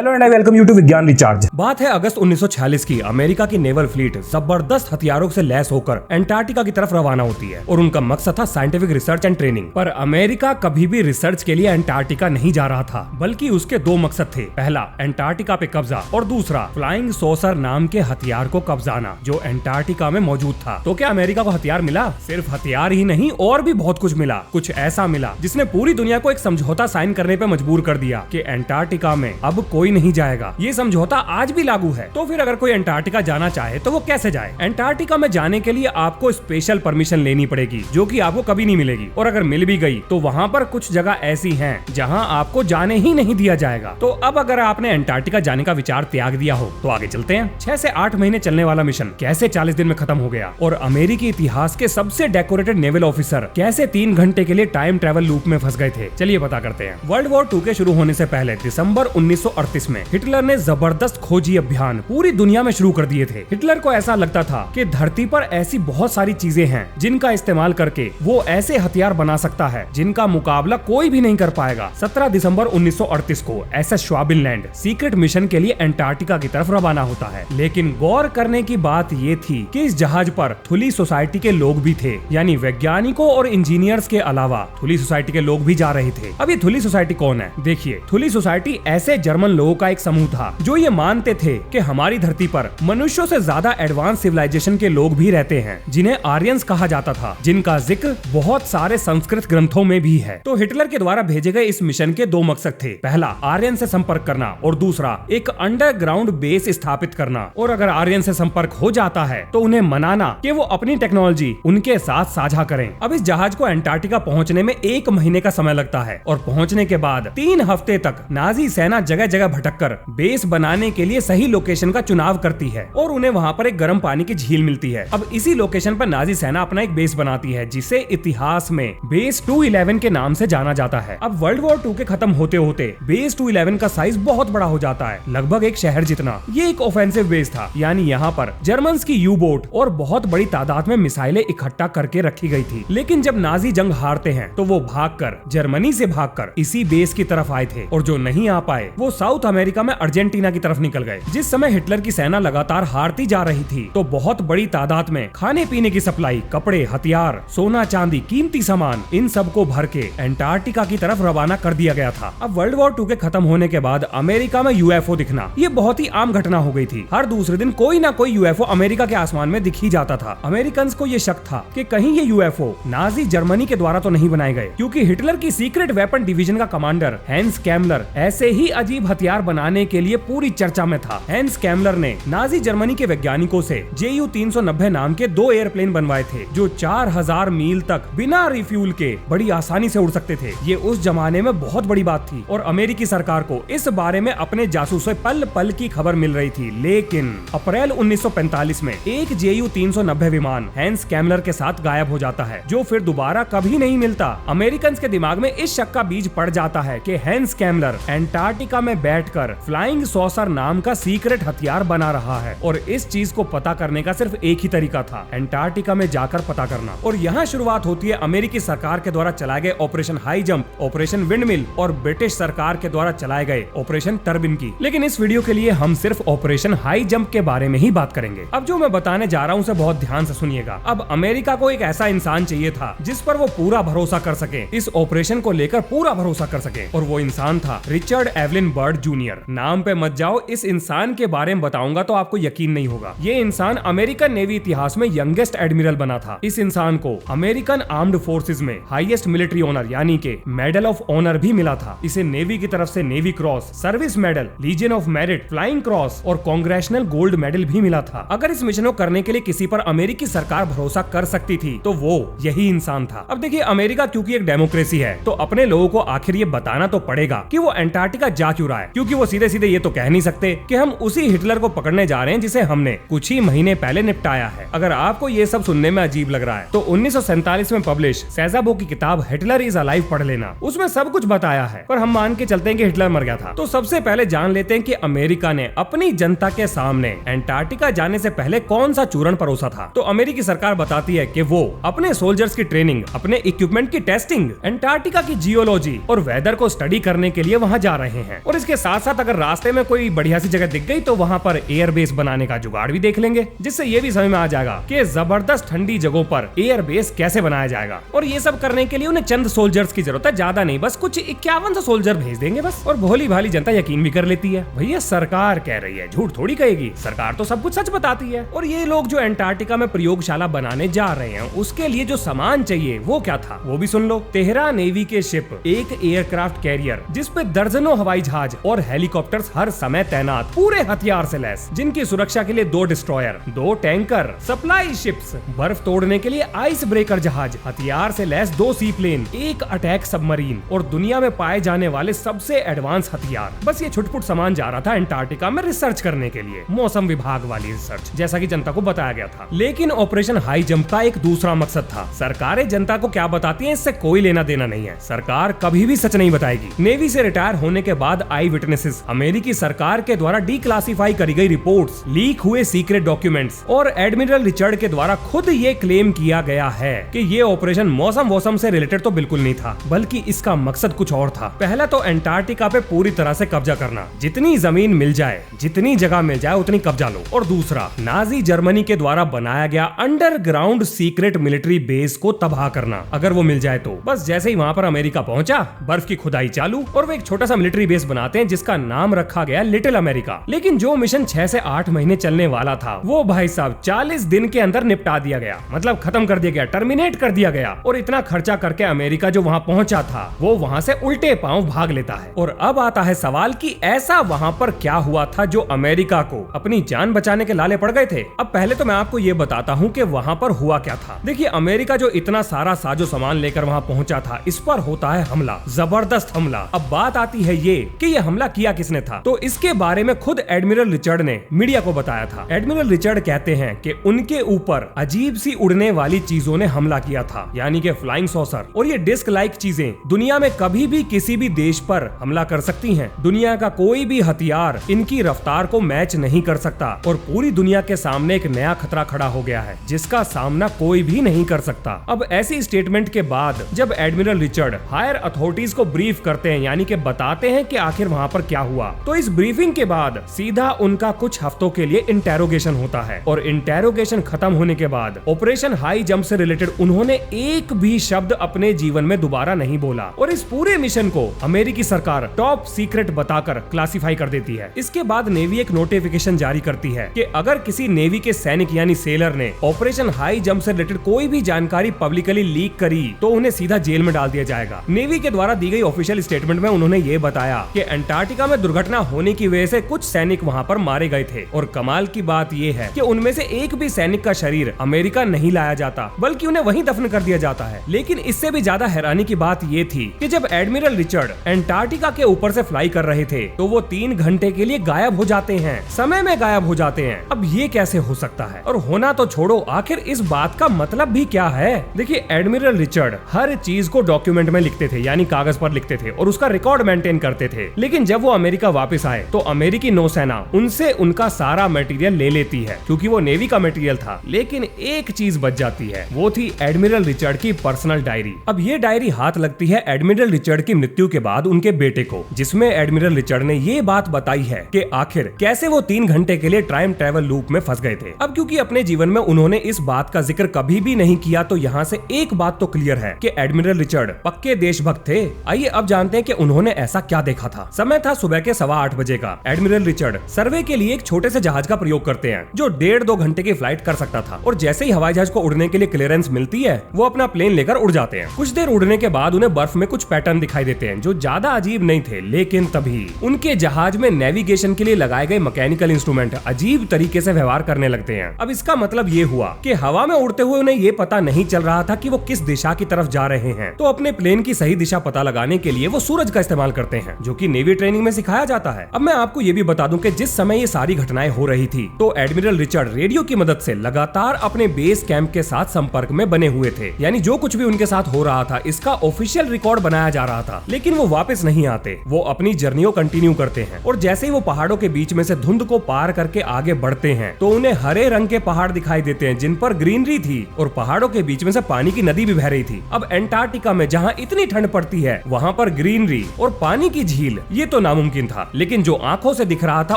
Hello and I welcome you to Vigyan recharge. बात है अगस्त 1946 की। अमेरिका की नेवल फ्लीट जबरदस्त हथियारों से लैस होकर एंटार्क्टिका की तरफ रवाना होती है और उनका मकसद था साइंटिफिक रिसर्च एंड ट्रेनिंग। पर अमेरिका कभी भी रिसर्च के लिए एंटार्क्टिका नहीं जा रहा था, बल्कि उसके दो मकसद थे। पहला, एंटार्क्टिका पे कब्जा, और दूसरा, फ्लाइंग सॉसर नाम के हथियार को कब्जाना जो एंटार्क्टिका में मौजूद था। तो क्या अमेरिका को हथियार मिला? सिर्फ हथियार ही नहीं, और भी बहुत कुछ मिला। कुछ ऐसा मिला जिसने पूरी दुनिया को एक समझौता साइन करने पे मजबूर कर दिया कि एंटार्क्टिका में अब कोई नहीं जाएगा। ये समझौता आज भी लागू है। तो फिर अगर कोई एंटार्क्टिका जाना चाहे तो वो कैसे जाए? एंटार्क्टिका में जाने के लिए आपको स्पेशल परमिशन लेनी पड़ेगी, जो कि आपको कभी नहीं मिलेगी। और अगर मिल भी गई तो वहाँ पर कुछ जगह ऐसी हैं जहाँ आपको जाने ही नहीं दिया जाएगा। तो अब अगर आपने एंटार्क्टिका जाने का विचार त्याग दिया हो तो आगे चलते हैं। 6 से 8 महीने चलने वाला मिशन कैसे 40 दिन में खत्म हो गया, और अमेरिकी इतिहास के सबसे डेकोरेटेड नेवल ऑफिसर कैसे 3 घंटे के लिए टाइम ट्रेवल लूप में फंस गए थे, चलिए पता करते हैं। वर्ल्ड वॉर 2 के शुरू होने से पहले दिसंबर 1938 में हिटलर ने जबरदस्त खोजी अभियान पूरी दुनिया में शुरू कर दिए थे। हिटलर को ऐसा लगता था कि धरती पर ऐसी बहुत सारी चीजें हैं जिनका इस्तेमाल करके वो ऐसे हथियार बना सकता है जिनका मुकाबला कोई भी नहीं कर पाएगा। 17 दिसंबर 1938 को एसएस श्वाबिनलैंड सीक्रेट मिशन के लिए एंटार्क्टिका की तरफ रवाना होता है। लेकिन गौर करने की बात ये थी कि इस जहाज पर थुली सोसाइटी के लोग भी थे, यानी वैज्ञानिकों और इंजीनियर्स के अलावा थुली सोसाइटी के लोग भी जा रहे थे। अब ये थुली सोसाइटी कौन है? देखिए, थुली सोसाइटी ऐसे जर्मन लोगों का एक समूह था जो ये मानते थे कि हमारी धरती पर मनुष्यों से ज्यादा एडवांस सिविलाइजेशन के लोग भी रहते हैं, जिन्हें आर्यंस कहा जाता था, जिनका जिक्र बहुत सारे संस्कृत ग्रंथों में भी है। तो हिटलर के द्वारा भेजे गए इस मिशन के 2 मकसद थे। पहला, आर्यन से संपर्क करना, और दूसरा, एक अंडरग्राउंड बेस स्थापित करना। और अगर आर्यन से संपर्क हो जाता है तो उन्हें मनाना कि वो अपनी टेक्नोलॉजी उनके साथ साझा करें। अब इस जहाज को एंटार्क्टिका पहुंचने में 1 महीने का समय लगता है, और पहुंचने के बाद 3 हफ्ते तक नाजी सेना जगह जगह भटककर बेस बनाने के लिए सही लोकेशन का चुनाव करती है, और उन्हें वहां पर एक गर्म पानी की झील मिलती है। अब इसी लोकेशन पर नाजी सेना अपना एक बेस बनाती है, जिसे इतिहास में बेस 211 के नाम से जाना जाता है। अब वर्ल्ड वॉर 2 के खत्म होते होते बेस 211 का साइज बहुत बड़ा हो जाता है, लगभग एक शहर जितना। ये एक ऑफेंसिव बेस था, यानी यहाँ पर जर्मन्स की यू बोट और बहुत बड़ी तादाद में मिसाइलें इकट्ठा करके रखी गई थी। लेकिन जब नाजी जंग हारते हैं तो वो भागकर, जर्मनी से भागकर इसी बेस की तरफ आए थे, और जो नहीं आ पाए वो साउथ अमेरिका में अर्जेंटीना की तरफ निकल गए। जिस समय हिटलर की सेना लगातार हारती जा रही थी तो बहुत बड़ी तादाद में खाने पीने की सप्लाई, कपड़े, हथियार, सोना चांदी, कीमती सामान, इन सब को भर के एंटार्क्टिका की तरफ रवाना कर दिया गया था। अब वर्ल्ड वॉर 2 के खत्म होने के बाद अमेरिका में यूएफओ दिखना ये बहुत ही आम घटना हो गई थी। हर दूसरे दिन कोई ना कोई यूएफओ अमेरिका के आसमान में दिख ही जाता था। अमेरिकन को ये शक था कि कहीं ये यूएफओ नाजी जर्मनी के द्वारा तो नहीं बनाए गए, क्योंकि हिटलर की सीक्रेट वेपन डिवीजन का कमांडर हैंस कैमलर ऐसे ही अजीब हथियार बनाने के लिए पूरी चर्चा में था। हैंस कैमलर ने नाजी जर्मनी के वैज्ञानिकों से JU 390 नाम के 2 एयरप्लेन बनवाए थे, जो 4000 मील तक बिना रिफ्यूल के बड़ी आसानी से उड़ सकते थे। ये उस जमाने में बहुत बड़ी बात थी, और अमेरिकी सरकार को इस बारे में अपने जासूसों पल पल की खबर मिल रही थी। लेकिन अप्रैल 1945 में एक JU 390 विमान हैंस कैमलर के साथ गायब हो जाता है, जो फिर दोबारा कभी नहीं मिलता। अमेरिकन के दिमाग में इस शक का बीज पड़ जाता है कि हैंस कैमलर एंटार्क्टिका में बैठकर फ्लाइंग सॉसर नाम का सीक्रेट हथियार बना रहा है, और इस चीज को पता करने का सिर्फ एक ही तरीका था, एंटार्क्टिका में जाकर पता करना। और यहाँ शुरुआत होती है अमेरिकी सरकार के द्वारा चलाए गए operation high jump, operation windmill, और ब्रिटिश सरकार के द्वारा चलाए गए ऑपरेशन टर्बिन की। लेकिन इस वीडियो के लिए हम सिर्फ ऑपरेशन हाई जंप के बारे में ही बात करेंगे। अब जो मैं बताने जा रहा हूँ उसे बहुत ध्यान से सुनिएगा। अब अमेरिका को एक ऐसा इंसान चाहिए था जिस पर वो पूरा भरोसा कर सके, इस ऑपरेशन को लेकर पूरा भरोसा कर सके, और वो इंसान था रिचर्ड एवलिन बर्ड जूनियर। नाम पे मत जाओ, इस इंसान के बारे में बताऊंगा तो आपको यकीन नहीं होगा। ये इंसान अमेरिकन नेवी इतिहास में यंगेस्ट एडमिरल बना था। इस इंसान को अमेरिकन आर्म्ड फोर्सेस में हाईएस्ट मिलिट्री ऑनर यानी कि मेडल ऑफ ऑनर भी मिला था। इसे नेवी की तरफ से navy cross, service medal, legion of merit, flying cross और कांग्रेशनल गोल्ड मेडल भी मिला था। अगर इस मिशन को करने के लिए किसी पर अमेरिकी सरकार भरोसा कर सकती थी तो वो यही इंसान था। अब देखिए, अमेरिका क्योंकि एक डेमोक्रेसी है तो अपने लोगों को आखिर ये बताना तो पड़ेगा कि वो एंटार्क्टिका जा क्यों रहा है, क्योंकि वो सीधे सीधे ये तो कह नहीं सकते कि हम उसी हिटलर को पकड़ने जा रहे हैं जिसे हमने कुछ ही महीने पहले निपटाया है। अगर आपको ये सब सुनने में अजीब लग रहा है तो 1947 में पब्लिश सेजाबो की किताब हिटलर इज अलाइव पढ़ लेना, उसमें सब कुछ बताया है। पर हम मान के चलते हैं कि हिटलर मर गया था। तो सबसे पहले जान लेते हैं कि अमेरिका ने अपनी जनता के सामने एंटार्क्टिका जाने से पहले कौन सा चूरण परोसा था। तो अमेरिकी सरकार बताती है कि वो अपने सोल्जर्स की ट्रेनिंग, अपने इक्विपमेंट की टेस्टिंग, एंटार्क्टिका की जियोलॉजी और वेदर को स्टडी करने के लिए वहां जा रहे हैं। और इसके साथ साथ अगर रास्ते में कोई बढ़िया सी जगह दिख गई तो वहाँ पर एयरबेस बनाने का जुगाड़ भी देख लेंगे, जिससे ये भी समझ में आ जाएगा कि जबरदस्त ठंडी जगहों पर एयरबेस कैसे बनाया जाएगा। और ये सब करने के लिए उन्हें चंद सोल्जर्स की जरूरत है, ज्यादा नहीं, बस कुछ 51 सोल्जर भेज देंगे बस। और भोली भाली जनता यकीन भी कर लेती है। भैया सरकार कह रही है, झूठ थोड़ी कहेगी, सरकार तो सब कुछ सच बताती है। और ये लोग जो अंटार्कटिका में प्रयोगशाला बनाने जा रहे हैं उसके लिए जो सामान चाहिए वो क्या था वो भी सुन लो। तेहरा नेवी के शिप, एक एयरक्राफ्ट कैरियर जिसपे दर्जनों हवाई जहाज और हेलीकॉप्टर्स हर समय तैनात, पूरे हथियार से लैस, जिनकी सुरक्षा के लिए 2 डिस्ट्रॉयर, 2 टैंकर, सप्लाई शिप्स, बर्फ तोड़ने के लिए आइस ब्रेकर जहाज, हथियार से लैस 2 सी प्लेन, 1 अटैक सबमरीन और दुनिया में पाए जाने वाले सबसे एडवांस हथियार। बस ये छुटपुट सामान जा रहा था अंटार्कटिका में रिसर्च करने के लिए, मौसम विभाग वाली रिसर्च, जैसा कि जनता को बताया गया था। लेकिन ऑपरेशन हाई जंप का एक दूसरा मकसद था। सरकारें जनता को क्या बताती हैं इससे कोई लेना देना नहीं है, सरकार कभी भी सच नहीं बताएगी। नेवी से रिटायर होने के बाद आई विटनेसेस, अमेरिकी सरकार के द्वारा डीक्लासिफाई करी गई रिपोर्ट्स, लीक हुए सीक्रेट डॉक्यूमेंट्स और एडमिरल रिचर्ड के द्वारा खुद ये क्लेम किया गया है कि ये ऑपरेशन मौसम से रिलेटेड तो बिल्कुल नहीं था, बल्कि इसका मकसद कुछ और था। पहला तो अंटार्कटिका पे पूरी तरह से कब्जा करना, जितनी जमीन मिल जाए, जितनी जगह मिल जाए उतनी कब्जा लो। और दूसरा, नाजी जर्मनी के द्वारा बनाया गया अंडरग्राउंड सीक्रेट मिलिट्री बेस को तबाह करना, अगर वो मिल जाए तो। बस जैसे ही वहाँ पर अमेरिका पहुंचा, बर्फ की खुदाई चालू और वो एक छोटा सा मिलिट्री बेस बनाते हैं जिसका नाम रखा गया लिटिल अमेरिका। लेकिन जो मिशन 6 से 8 महीने चलने वाला था वो भाई साहब 40 दिन के अंदर निपटा दिया गया, मतलब खत्म कर दिया गया, टर्मिनेट कर दिया गया। और इतना खर्चा करके अमेरिका जो वहाँ पहुंचा था वो वहाँ से उल्टे पांव भाग लेता है। और अब आता है सवाल कि ऐसा वहाँ पर क्या हुआ था जो अमेरिका को अपनी जान बचाने के लाले पड़ गए थे। अब पहले तो मैं आपको ये बताता हूँ कि वहाँ पर हुआ क्या था। देखिए, अमेरिका जो इतना सारा साजो सामान लेकर वहाँ पहुंचा था, इस पर होता है हमला, जबरदस्त हमला। अब बात आती है ये कि ये हमला किया किसने था, तो इसके बारे में खुद एडमिरल रिचर्ड ने मीडिया को बताया था। एडमिरल रिचर्ड कहते हैं कि उनके ऊपर अजीब सी उड़ने वाली चीजों ने हमला किया था, यानी कि फ्लाइंग सॉसर। और ये डिस्क लाइक चीजें दुनिया में कभी भी किसी भी देश पर हमला कर सकती हैं। दुनिया का कोई भी हथियार इनकी रफ्तार को मैच नहीं कर सकता और पूरी दुनिया के सामने एक नया खतरा खड़ा हो गया है जिसका सामना कोई भी नहीं कर सकता। अब ऐसी स्टेटमेंट के बाद जब एडमिरल रिचर्ड हायर अथॉरिटीज को ब्रीफ करते हैं, यानी कि बताते हैं कि आखिर वहाँ पर क्या हुआ, तो इस ब्रीफिंग के बाद सीधा उनका कुछ हफ्तों के लिए इंटेरोगेशन होता है। और इंटेरोगेशन खत्म होने के बाद ऑपरेशन हाई जंप से रिलेटेड उन्होंने एक भी शब्द अपने जीवन में दोबारा नहीं बोला। और इस पूरे मिशन को अमेरिकी सरकार टॉप सीक्रेट बताकर क्लासिफाई कर देती है। इसके बाद नेवी एक नोटिफिकेशन जारी करती है कि अगर किसी नेवी के सैनिक यानी सेलर ने ऑपरेशन हाई जंप से रिलेटेड कोई भी जानकारी पब्लिकली लीक करी तो उन्हें सीधा जेल में डाल दिया जाएगा। नेवी के द्वारा दी गई ऑफिशियल स्टेटमेंट में उन्होंने ये बताया कि अंटार्कटिका में दुर्घटना होने की वजह से कुछ सैनिक वहाँ पर मारे गए थे। और कमाल की बात ये है कि उनमें से एक भी सैनिक का शरीर अमेरिका नहीं लाया जाता, बल्कि उन्हें वहीं दफन कर दिया जाता है। लेकिन इससे भी ज्यादा हैरानी की बात ये थी कि जब एडमिरल रिचर्ड अंटार्कटिका के ऊपर से फ्लाई कर रहे थे तो वो 3 घंटे के लिए गायब हो जाते हैं, समय में गायब हो जाते हैं। अब ये कैसे हो सकता है? और होना तो छोड़ो, आखिर इस बात का मतलब भी क्या है? देखिए, एडमिरल रिचर्ड हर चीज को डॉक्यूमेंट में लिखते थे, यानी कागज पर लिखते थे और उसका रिकॉर्ड मेंटेन करते थे। लेकिन जब वो अमेरिका वापस आए तो अमेरिकी नौसेना उनसे उनका सारा मटेरियल ले लेती है, क्योंकि वो नेवी का मटेरियल था। लेकिन एक चीज बच जाती है, वो थी एडमिरल रिचर्ड की पर्सनल डायरी। अब ये डायरी हाथ लगती है एडमिरल रिचर्ड की मृत्यु के बाद उनके बेटे को, जिसमें एडमिरल रिचर्ड ने ये बात बताई है कि आखिर कैसे वो 3 घंटे के लिए टाइम ट्रेवल लूप में फंस गए थे। अब क्योंकि अपने जीवन में उन्होंने इस बात का जिक्र कभी भी नहीं किया, तो यहाँ से एक बात तो क्लियर है कि एडमिरल रिचर्ड पक्के देशभक्त थे। आइए अब जानते हैं कि उन्होंने ऐसा क्या देखा था। समय था सुबह के 8:15 बजे का। एडमिरल रिचर्ड सर्वे के लिए एक छोटे से जहाज का प्रयोग करते हैं जो 1.5-2 घंटे की फ्लाइट कर सकता था। और जैसे ही हवाई जहाज को उड़ने के लिए क्लियरेंस मिलती है, वो अपना प्लेन लेकर उड़ जाते हैं। कुछ देर उड़ने के बाद उन्हें बर्फ में कुछ पैटर्न दिखाई देते हैं जो ज्यादा अजीब नहीं थे, लेकिन तभी उनके जहाज में नेविगेशन के लिए लगाए गए मैकेनिकल इंस्ट्रूमेंट अजीब तरीके से व्यवहार करने लगते हैं। अब इसका मतलब ये हुआ कि हवा में उड़ते हुए उन्हें ये पता नहीं चल रहा था कि वो किस दिशा की तरफ जा रहे हैं। तो अपने प्लेन की सही दिशा पता लगाने के लिए वो सूरज का इस्तेमाल करते हैं, जो कि नेवी ट्रेनिंग में सिखाया जाता है। अब मैं आपको ये भी बता दूं कि जिस समय ये सारी घटनाएं हो रही थी, तो एडमिरल रिचर्ड रेडियो की मदद से लगातार अपने बेस कैंप के साथ संपर्क में बने हुए थे, यानी जो कुछ भी उनके साथ हो रहा था इसका ऑफिशियल रिकॉर्ड बनाया जा रहा था। लेकिन वो वापस नहीं आते, वो अपनी जर्नी को कंटिन्यू करते हैं। और जैसे ही वो पहाड़ों के बीच में से धुंध को पार करके आगे बढ़ते हैं, तो उन्हें हरे रंग के पहाड़ दिखाई देते हैं जिन पर ग्रीनरी थी और पहाड़ों के बीच में से पानी की नदी भी बह रही थी। अब अंटार्कटिका में जहाँ इतनी ठंड पड़ती है, वहाँ पर ग्रीनरी और पानी की झील, ये तो नामुमकिन था, लेकिन जो आंखों से दिख रहा था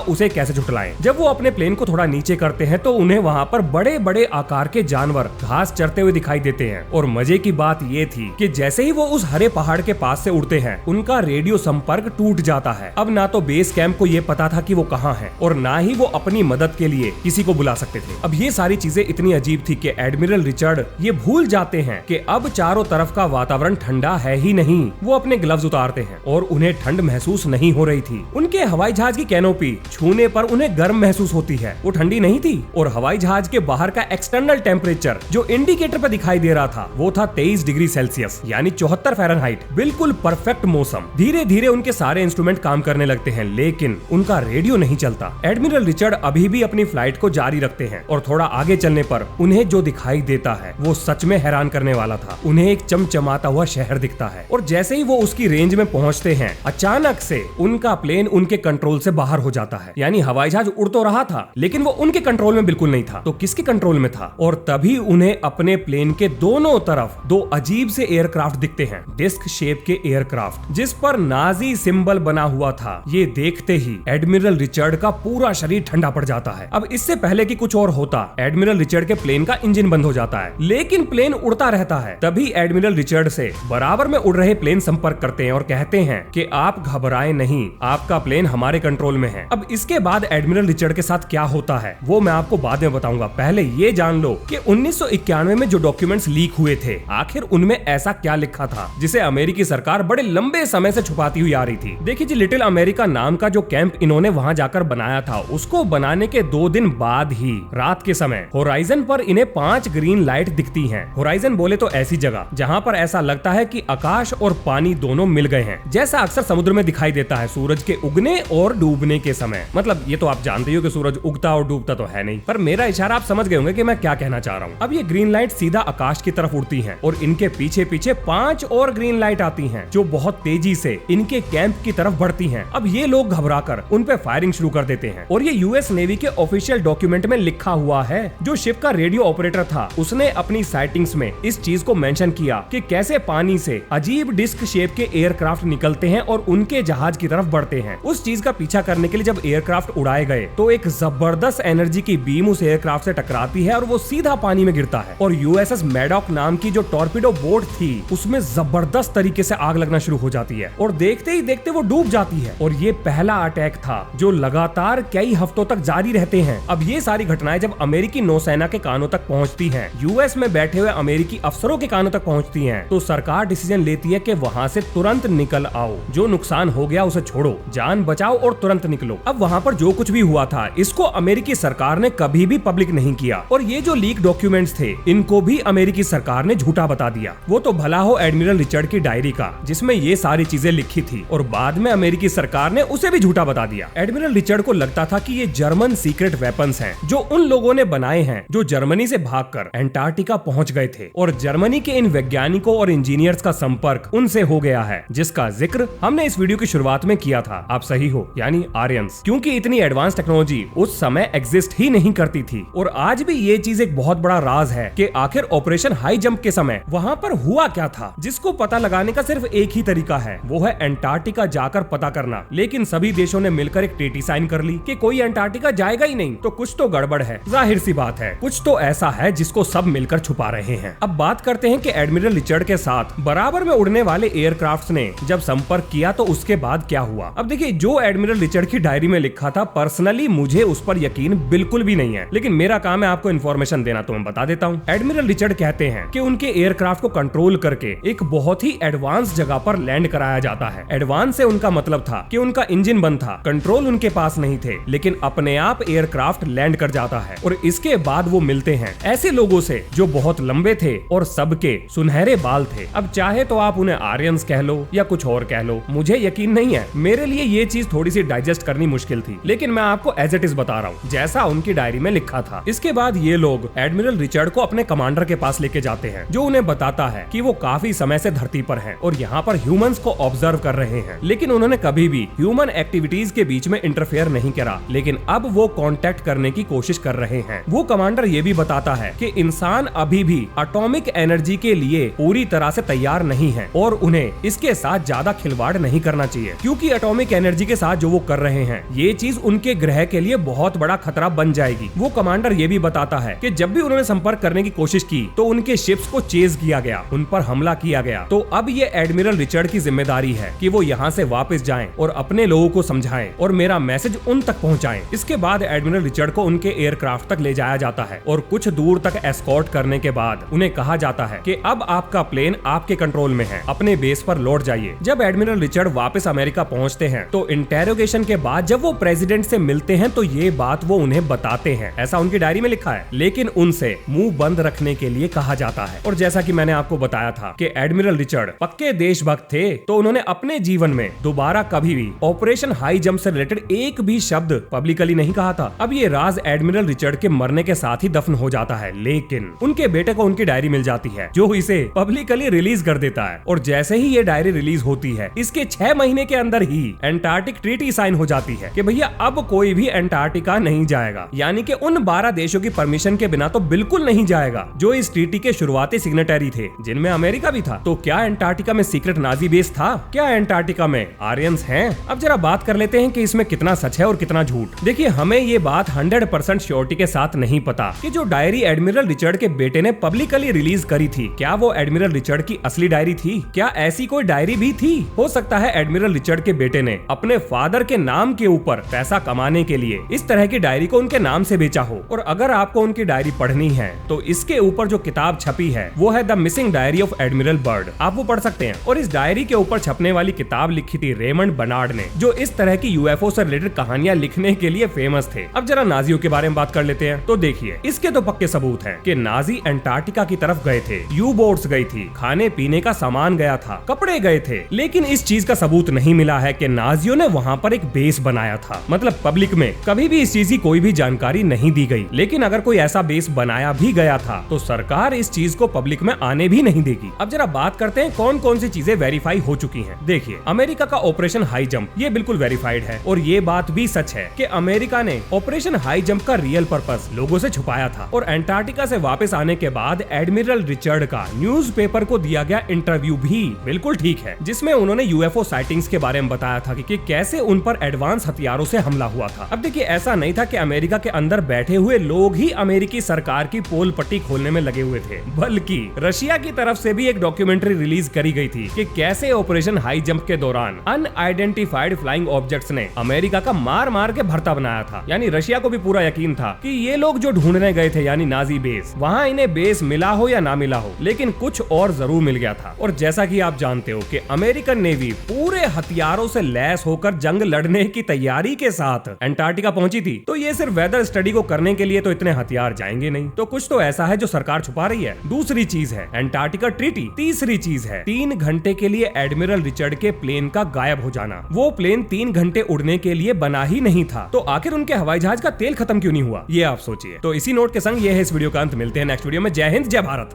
उसे कैसे झुटलाएं। जब वो अपने प्लेन को थोड़ा नीचे करते हैं तो उन्हें वहाँ पर बड़े बड़े आकार के जानवर घास चरते हुए दिखाई देते हैं। और मजे की बात ये थी कि जैसे ही वो उस हरे पहाड़ के पास से उड़ते हैं, उनका रेडियो संपर्क टूट जाता है। अब ना तो बेस कैंप को ये पता था कि वो कहाँ है और ना ही वो अपनी मदद के लिए किसी को बुला सकते थे। अब ये सारी चीजें इतनी अजीब थी कि एडमिरल रिचर्ड ये भूल जाते हैं कि अब चारों तरफ का वातावरण ठंडा है ही नहीं। वो अपने ग्लव्स उतारते हैं और उन्हें ठंड महसूस नहीं हो रही थी। उनके हवाई जहाज की कैनोपी छूने पर उन्हें गर्म महसूस होती है, वो ठंडी नहीं थी। और हवाई जहाज के बाहर का एक्सटर्नल टेम्परेचर जो इंडिकेटर पर दिखाई दे रहा था वो था 23 डिग्री सेल्सियस यानी 74 फ़ारेनहाइट। बिल्कुल परफेक्ट मौसम। धीरे धीरे उनके सारे इंस्ट्रूमेंट काम करने लगते हैं, लेकिन उनका रेडियो नहीं चलता। एडमिरल रिचर्ड अभी भी अपनी फ्लाइट को जारी रखते हैं और थोड़ा आगे चलने पर उन्हें जो दिखाई देता है वो सच में हैरान करने वाला था। उन्हें एक चमचमाता हुआ शहर दिखता है और जैसे ही वो उसकी रेंज में पहुंचते हैं, अचानक से उनका प्लेन उनके कंट्रोल से बाहर हो जाता है। यानी हवाई जहाज उड़ तो रहा था, लेकिन वो उनके कंट्रोल में बिल्कुल नहीं था। तो किसके कंट्रोल में था? और तभी उन्हें अपने प्लेन के दोनों तरफ दो अजीब से एयरक्राफ्ट दिखते हैं, डिस्क शेप के एयरक्राफ्ट जिस पर नाजी सिंबल बना हुआ था। ये देखते ही एडमिरल रिचर्ड का पूरा शरीर ठंडा पड़ जाता है। अब इससे पहले कि कुछ और होता, एडमिरल रिचर्ड के प्लेन का इंजन बंद हो जाता है, लेकिन प्लेन उड़ता रहता है। तभी एडमिरल रिचर्ड से बराबर में उड़ रहे प्लेन संपर्क करते हैं और कहते हैं कि आप घबराएं नहीं, आपका प्लेन हमारे कंट्रोल में है। अब इसके बाद एडमिरल रिचर्ड के साथ क्या होता है वो मैं आपको बाद में बताऊंगा। पहले ये जान लो कि 1991 में जो डॉक्यूमेंट्स लीक हुए थे, आखिर उनमें ऐसा क्या लिखा था जिसे अमेरिकी सरकार बड़े लंबे समय से छुपाती हुई आ रही थी। देखिए जी, लिटिल अमेरिका नाम का जो कैंप इन्होंने वहां जाकर बनाया था, उसको बनाने के 2 दिन बाद ही रात के समय होराइजन पर इन्हें 5 ग्रीन लाइट दिखती हैं। होराइजन बोले तो ऐसी जगह जहां पर ऐसा लगता है कि आकाश और पानी दोनों मिल गए हैं, जैसा अक्सर समुद्र में दिखाई देता है सूरज के उगने और डूबने के समय। मतलब ये तो आप जानते हो कि सूरज उगता और डूबता तो है नहीं, पर मेरा इशारा आप समझ गए होंगे कि मैं क्या कहना चाह रहा हूँ। अब ये ग्रीन लाइट सीधा आकाश की तरफ उड़ती हैं और इनके पीछे पीछे 5 और ग्रीन लाइट आती हैं जो बहुत तेजी से इनके कैंप की तरफ बढ़ती हैं। अब ये लोग घबराकर उन पे फायरिंग शुरू कर देते हैं और ये यूएस नेवी के ऑफिशियल डॉक्यूमेंट में लिखा हुआ है। जो शिप का रेडियो ऑपरेटर था उसने अपनी साइटिंग्स में इस चीज को मेंशन किया कि कैसे पानी से अजीब डिस्क शेप के एयरक्राफ्ट निकलते हैं और उनके जहाज की तरफ बढ़ते हैं। उस चीज का पीछा करने के लिए जब एयरक्राफ्ट उड़ाए गए तो एक जबरदस्त एनर्जी की बीम उस एयरक्राफ्ट से टकराती है और वो सीधा पानी में गिरता है। और यूएसएस मैडॉक नाम की जो टॉर्पीडो बोट थी उसमें जबरदस्त तरीके से आग लगना शुरू हो जाती है और देखते ही देखते वो डूब जाती है। और ये पहला अटैक था जो लगातार कई हफ्तों तक जारी रहते हैं। अब ये सारी घटनाएं जब अमेरिकी नौसेना के कानों तक पहुंचती हैं, यूएस में बैठे हुए अमेरिकी अफसरों के कानों तक पहुंचती हैं, तो सरकार डिसीजन लेती है कि वहां से तुरंत निकल आओ। जो नुकसान हो गया उसे छोड़ो, जान बचाओ और तुरंत निकलो। अब वहां पर जो कुछ भी हुआ था इसको अमेरिकी सरकार ने कभी भी पब्लिक नहीं किया और ये जो लीक डॉक्यूमेंट्स थे इनको भी अमेरिकी सरकार ने झूठा बता दिया। वो तो भला हो एडमिरल रिचर्ड की डायरी का जिसमें ये सारी चीजें लिखी थी और बाद में अमेरिकी सरकार ने उसे भी झूठा बता दिया। एडमिरल रिचर्ड को लगता था कि ये जर्मन सीक्रेट वेपन्स हैं जो उन लोगों ने बनाए हैं जो जर्मनी से भागकर एंटार्क्टिका पहुंच गए थे और जर्मनी के इन वैज्ञानिकों और इंजीनियर्स का संपर्क उनसे हो गया है, जिसका जिक्र हमने इस वीडियो की शुरुआत में किया था। आप सही हो, यानी आर्यंस, क्योंकि इतनी एडवांस टेक्नोलॉजी उस समय एग्जिस्ट ही नहीं करती थी। और आज भी ये चीज एक बहुत बड़ा राज है कि आखिर ऑपरेशन हाई जंप के समय वहां पर हुआ क्या था, जिसको पता लगाने का सिर्फ एक ही तरीका है, वो है एंटार्क्टिका जाकर पता करना। लेकिन सभी देशों ने मिलकर एक ट्रीटी साइन कर ली कि कोई एंटार्क्टिका जाएगा ही नहीं, तो कुछ तो गड़बड़ है। जाहिर सी बात है, कुछ तो ऐसा है जिसको सब मिलकर छुपा रहे हैं। अब बात करते हैं कि एडमिरल रिचर्ड के साथ बराबर में उड़ने वाले एयरक्राफ्ट ने जब संपर्क किया तो उसके बाद क्या हुआ। अब देखिए, जो एडमिरल रिचर्ड की डायरी में लिखा था, पर्सनली मुझे उस पर यकीन बिल्कुल भी नहीं है, लेकिन मेरा काम है आपको इन्फॉर्मेशन देना, तो मैं बता देता हूँ। एडमिरल रिचर्ड कहते हैं कि उनके एयरक्राफ्ट को कंट्रोल करके एक बहुत ही एडवांस जगह पर लैंड कराया जाता है। एडवांस से उनका मतलब था कि उनका इंजन बंद था, कंट्रोल उनके पास नहीं थे, लेकिन अपने आप एयरक्राफ्ट लैंड कर जाता है। और इसके बाद वो मिलते हैं ऐसे लोगों से जो बहुत लंबे थे और सबके सुनहरे बाल थे। अब चाहे तो आप उन्हें आर्यंस कह लो या कुछ और कह लो, मुझे यकीन नहीं है, मेरे लिए ये चीज थोड़ी सी डाइजेस्ट करनी मुश्किल थी, लेकिन मैं आपको एज इट इज बता रहा हूँ जैसा उनकी डायरी में लिखा था। इसके बाद ये लोग एडमिरल रिचर्ड को अपने कमांडर के पास लेके जाते हैं, जो उन्हें बताता है कि वो काफी समय से धरती पर हैं और यहाँ पर ह्यूमंस को ऑब्जर्व कर रहे हैं, लेकिन उन्होंने कभी भी ह्यूमन एक्टिविटीज के बीच में इंटरफेयर नहीं करा, लेकिन अब वो कांटेक्ट करने की कोशिश कर रहे हैं। वो कमांडर ये भी बताता है कि इंसान अभी भी एटॉमिक एनर्जी के लिए पूरी तरह से तैयार नहीं है और उन्हें इसके साथ ज्यादा खिलवाड़ नहीं करना चाहिए। क्योंकि एटॉमिक एनर्जी के साथ जो वो कर रहे हैं ये चीज उनके ग्रह के लिए बहुत बड़ा खतरा बन जाएगी। वो कमांडर ये भी बताता है कि जब भी उन्होंने संपर्क करने की कोशिश की तो उनके शिप्स को चेज किया गया, उन पर हमला किया गया। तो अब ये एडमिरल रिचर्ड की जिम्मेदारी है कि वो यहाँ से वापस जाएं और अपने लोगों को समझाएं और मेरा मैसेज उन तक पहुँचाएं। इसके बाद एडमिरल रिचर्ड को उनके एयरक्राफ्ट तक ले जाया जाता है और कुछ दूर तक एस्कॉर्ट करने के बाद उन्हें कहा जाता है कि अब आपका प्लेन आपके कंट्रोल में है, अपने बेस पर लौट जाइए। जब एडमिरल रिचर्ड वापस अमेरिका पहुंचते हैं तो इंटेरोगेशन के बाद जब वो प्रेसिडेंट से मिलते हैं तो ये बात वो उन्हें बताते हैं, ऐसा उनकी डायरी में लिखा है, लेकिन उनसे मुंह बंद रखने के लिए कहा जाता है। और जैसा कि मैंने आपको बताया था कि एडमिरल रिचर्ड पक्के देशभक्त थे, तो उन्होंने अपने जीवन में दोबारा कभी भी ऑपरेशन हाई जंप से रिलेटेड एक भी शब्द पब्लिकली नहीं कहा था। अब ये राज एडमिरल रिचर्ड के मरने के साथ ही दफन हो जाता है, लेकिन उनके बेटे को उनकी डायरी मिल जाती है जो इसे पब्लिकली रिलीज कर देता है। और जैसे ही ये डायरी रिलीज होती है इसके 6 महीने के अंदर ही एंटार्क्टिक ट्रीटी साइन हो जाती है कि भैया अब कोई भी एंटार्क्टिका नहीं जाएगा, यानी कि उन 12 देशों की परमिशन के बिना तो बिल्कुल नहीं जाएगा जो इस ट्रीटी के शुरुआती सिग्नेटरी थे, जिनमें अमेरिका भी था। तो क्या एंटार्क्टिका में सीक्रेट नाजी बेस था? क्या एंटार्क्टिका में आर्यंस हैं? अब जरा बात कर लेते हैं कि इसमें कितना सच है और कितना झूठ। देखिए, हमें ये बात 100% श्योरिटी के साथ नहीं पता कि जो डायरी एडमिरल रिचर्ड के बेटे ने पब्लिकली रिलीज करी थी, क्या वो एडमिरल रिचर्ड की असली डायरी थी? क्या ऐसी कोई डायरी भी थी? हो सकता है एडमिरल रिचर्ड के बेटे ने अपने फादर के नाम के ऊपर पैसा कमाने के लिए इस तरह की डायरी को उनके नाम से बेचा हो। और अगर आपको उनकी डायरी पढ़नी है तो इसके ऊपर जो किताब छपी है वो है the missing diary of admiral bird, आप वो पढ़ सकते हैं। और इस डायरी के ऊपर छपने वाली किताब लिखी थी रेमंड बनार्ड ने, जो इस तरह की यूएफओ से रिलेटेड कहानियां लिखने के लिए फेमस थे। अब जरा नाजियों के बारे में बात कर लेते हैं। तो देखिए, इसके तो पक्के सबूत हैं कि नाजी एंटार्क्टिका की तरफ गए थे, यू बोट्स गई थी, खाने पीने का सामान गया था, कपड़े गए थे, लेकिन इस चीज का सबूत नहीं मिला है कि नाजियों ने वहां पर एक बेस बनाया था। मतलब पब्लिक में कभी भी इस चीज की कोई भी जानकारी नहीं दी गई। लेकिन अगर कोई ऐसा बेस बनाया भी गया था तो सरकार इस चीज को पब्लिक में आने भी नहीं देगी। अब जरा बात करते हैं कौन कौन सी चीजें वेरीफाई हो चुकी हैं। देखिए, अमेरिका का ऑपरेशन हाई जंप ये बिल्कुल वेरीफाइड है और ये बात भी सच है कि अमेरिका ने ऑपरेशन हाई जंप का रियल पर्पस लोगों से छुपाया था। और एंटार्क्टिका से वापस आने के बाद एडमिरल रिचर्ड का न्यूज़पेपर को दिया गया इंटरव्यू भी बिल्कुल ठीक है, जिसमें उन्होंने यूएफओ साइटिंग्स के बारे में बताया था कि कैसे उन पर एडवांस हथियारों से हमला हुआ था। अब देखिए, ऐसा नहीं था कि अमेरिका के अंदर बैठे हुए लोग ही अमेरिकी सरकार की पोल पट्टी खोलने में लगे हुए थे, बल्कि रशिया की तरफ से भी एक डॉक्यूमेंट्री रिलीज करी गई थी कि कैसे ऑपरेशन हाई जंप के दौरान अनआइडेंटिफाइड फ्लाइंग ऑब्जेक्ट्स ने अमेरिका का मार मार के भरता बनाया था। यानी रशिया को भी पूरा यकीन था कि ये लोग जो ढूंढने गए थे, यानी नाजी बेस, वहां इन्हें बेस मिला हो या ना मिला हो, लेकिन कुछ और जरूर मिल गया था। और जैसा कि आप जानते हो कि अमेरिकन नेवी पूरे हथियारों से लैस होकर जंग लड़ने की तैयारी के साथ एंटार्क्टिका पहुंची थी, तो ये सिर्फ वेदर स्टडी को करने के लिए तो इतने हथियार जाएंगे नहीं। तो कुछ तो ऐसा है जो सरकार छुपा रही है। दूसरी चीज है एंटार्क्टिका ट्रीटी। तीसरी चीज है 3 घंटे के लिए एडमिरल रिचर्ड के प्लेन का गायब हो जाना। वो प्लेन 3 घंटे उड़ने के लिए बना ही नहीं था, तो आखिर उनके हवाई जहाज का तेल खत्म क्यों नहीं हुआ, ये आप सोचिए। तो इसी नोट के संग ये है इस वीडियो का अंत। मिलते हैं नेक्स्ट वीडियो में। जय हिंद, जय भारत।